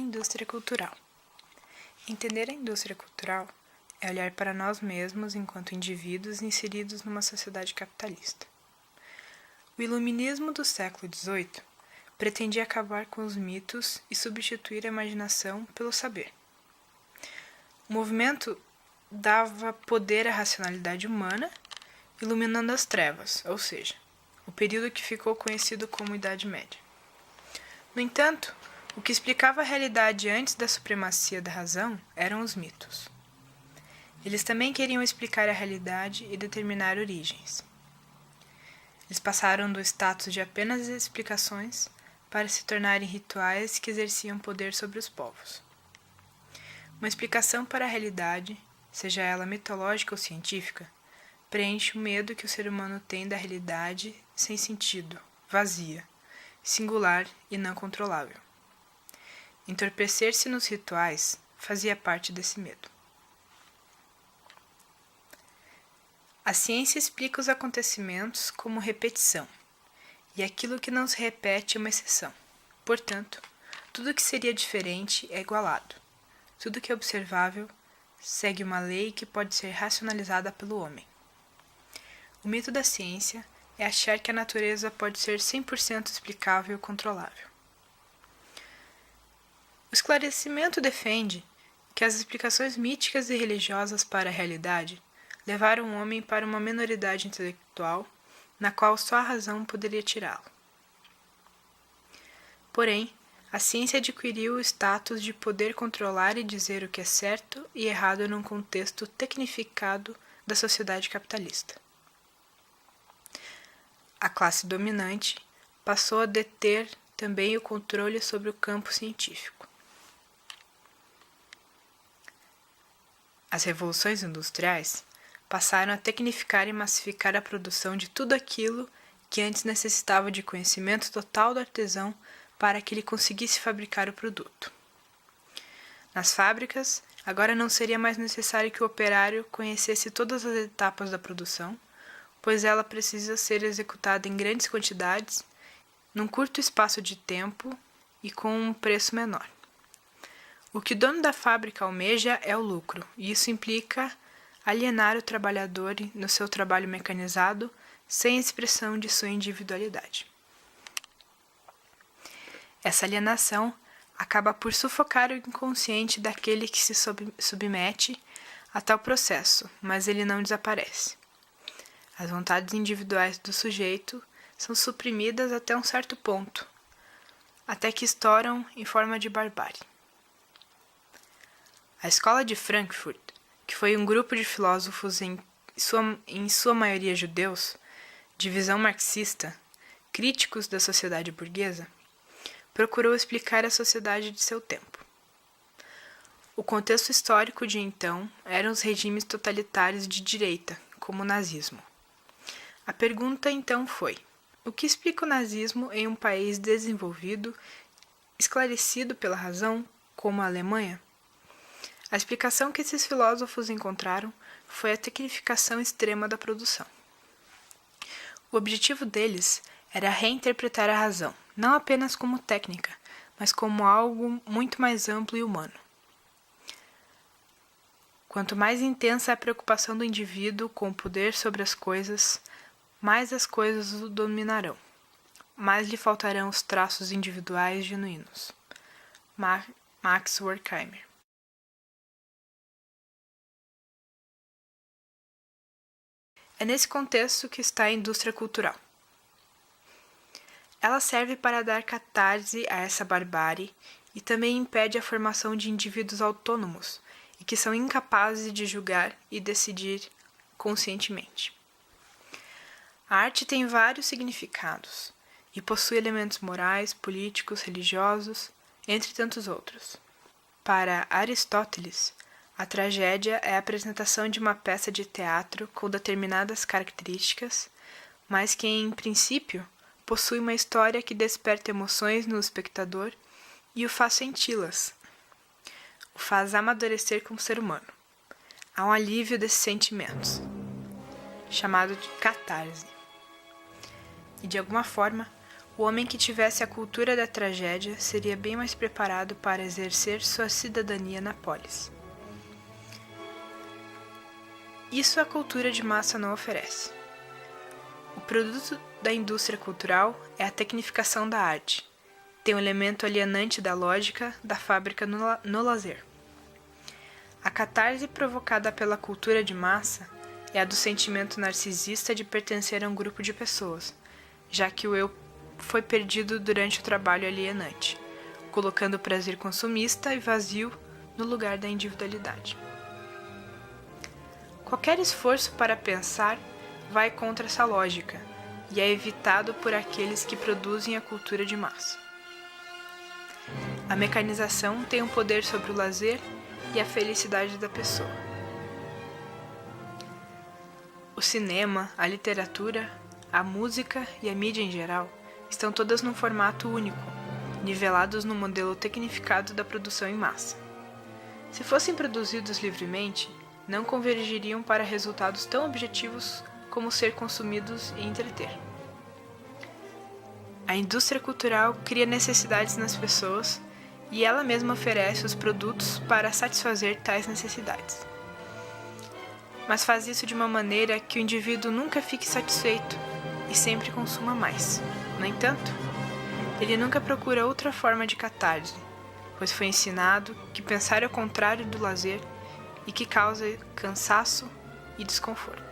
Indústria cultural. Entender a indústria cultural é olhar para nós mesmos enquanto indivíduos inseridos numa sociedade capitalista. O iluminismo do século XVIII pretendia acabar com os mitos e substituir a imaginação pelo saber. O movimento dava poder à racionalidade humana, iluminando as trevas, ou seja, o período que ficou conhecido como Idade Média. No entanto, o que explicava a realidade antes da supremacia da razão eram os mitos. Eles também queriam explicar a realidade e determinar origens. Eles passaram do status de apenas explicações para se tornarem rituais que exerciam poder sobre os povos. Uma explicação para a realidade, seja ela mitológica ou científica, preenche o medo que o ser humano tem da realidade sem sentido, vazia, singular e não controlável. Entorpecer-se nos rituais fazia parte desse medo. A ciência explica os acontecimentos como repetição, e aquilo que não se repete é uma exceção. Portanto, tudo que seria diferente é igualado. Tudo que é observável segue uma lei que pode ser racionalizada pelo homem. O mito da ciência é achar que a natureza pode ser 100% explicável e controlável. O esclarecimento defende que as explicações míticas e religiosas para a realidade levaram o homem para uma minoridade intelectual na qual só a razão poderia tirá-lo. Porém, a ciência adquiriu o status de poder controlar e dizer o que é certo e errado num contexto tecnificado da sociedade capitalista. A classe dominante passou a deter também o controle sobre o campo científico. As revoluções industriais passaram a tecnificar e massificar a produção de tudo aquilo que antes necessitava de conhecimento total do artesão para que ele conseguisse fabricar o produto. Nas fábricas, agora não seria mais necessário que o operário conhecesse todas as etapas da produção, pois ela precisa ser executada em grandes quantidades, num curto espaço de tempo e com um preço menor. O que o dono da fábrica almeja é o lucro, e isso implica alienar o trabalhador no seu trabalho mecanizado sem expressão de sua individualidade. Essa alienação acaba por sufocar o inconsciente daquele que se submete a tal processo, mas ele não desaparece. As vontades individuais do sujeito são suprimidas até um certo ponto, até que estouram em forma de barbárie. A Escola de Frankfurt, que foi um grupo de filósofos em sua maioria judeus, de visão marxista, críticos da sociedade burguesa, procurou explicar a sociedade de seu tempo. O contexto histórico de então eram os regimes totalitários de direita, como o nazismo. A pergunta então foi: o que explica o nazismo em um país desenvolvido, esclarecido pela razão, como a Alemanha? A explicação que esses filósofos encontraram foi a tecnificação extrema da produção. O objetivo deles era reinterpretar a razão, não apenas como técnica, mas como algo muito mais amplo e humano. Quanto mais intensa é a preocupação do indivíduo com o poder sobre as coisas, mais as coisas o dominarão, mais lhe faltarão os traços individuais genuínos. Max Horkheimer. É nesse contexto que está a indústria cultural. Ela serve para dar catarse a essa barbárie e também impede a formação de indivíduos autônomos e que são incapazes de julgar e decidir conscientemente. A arte tem vários significados e possui elementos morais, políticos, religiosos, entre tantos outros. Para Aristóteles, a tragédia é a apresentação de uma peça de teatro com determinadas características, mas que, em princípio, possui uma história que desperta emoções no espectador e o faz senti-las, o faz amadurecer como ser humano. Há um alívio desses sentimentos, chamado de catarse. E, de alguma forma, O homem que tivesse a cultura da tragédia seria bem mais preparado para exercer sua cidadania na polis. Isso a cultura de massa não oferece. O produto da indústria cultural é a tecnificação da arte. Tem um elemento alienante da lógica da fábrica no lazer. A catarse provocada pela cultura de massa é a do sentimento narcisista de pertencer a um grupo de pessoas, já que o eu foi perdido durante o trabalho alienante, colocando o prazer consumista e vazio no lugar da individualidade. Qualquer esforço para pensar vai contra essa lógica e é evitado por aqueles que produzem a cultura de massa. A mecanização tem um poder sobre o lazer e a felicidade da pessoa. O cinema, a literatura, a música e a mídia em geral estão todas num formato único, nivelados no modelo tecnificado da produção em massa. Se fossem produzidos livremente, não convergiriam para resultados tão objetivos como ser consumidos e entreter. A indústria cultural cria necessidades nas pessoas e ela mesma oferece os produtos para satisfazer tais necessidades. Mas faz isso de uma maneira que o indivíduo nunca fique satisfeito e sempre consuma mais. No entanto, ele nunca procura outra forma de catarse, pois foi ensinado que pensar é o contrário do lazer e que causa cansaço e desconforto.